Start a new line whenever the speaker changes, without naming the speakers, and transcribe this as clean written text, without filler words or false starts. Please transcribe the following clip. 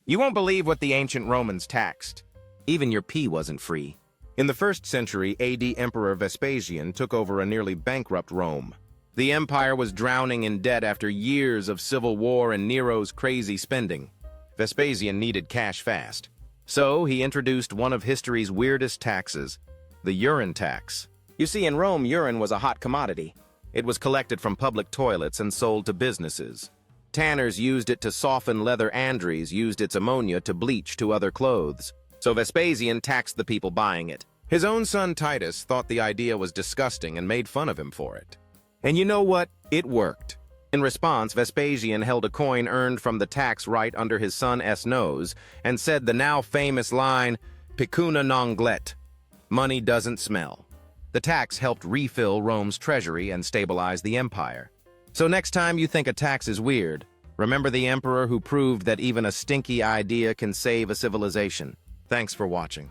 You won't believe what the ancient Romans taxed. Even your pee wasn't free. In the 1st century, AD Emperor Vespasian took over a nearly bankrupt Rome. The empire was drowning in debt after years of civil war and Nero's crazy spending. Vespasian needed cash fast. So he introduced one of history's weirdest taxes, the urine tax. You see, in Rome, urine was a hot commodity. It was collected from public toilets and sold to businesses. Tanners used it to soften leather. Laundries used its ammonia to bleach to other clothes. So Vespasian taxed the people buying it. His own son Titus thought the idea was disgusting and made fun of him for it. And you know what? It worked. In response, Vespasian held a coin earned from the tax right under his son's nose and said the now famous line, Pecunia non glet, money doesn't smell. The tax helped refill Rome's treasury and stabilize the empire. So next time you think a tax is weird, remember the emperor who proved that even a stinky idea can save a civilization. Thanks for watching.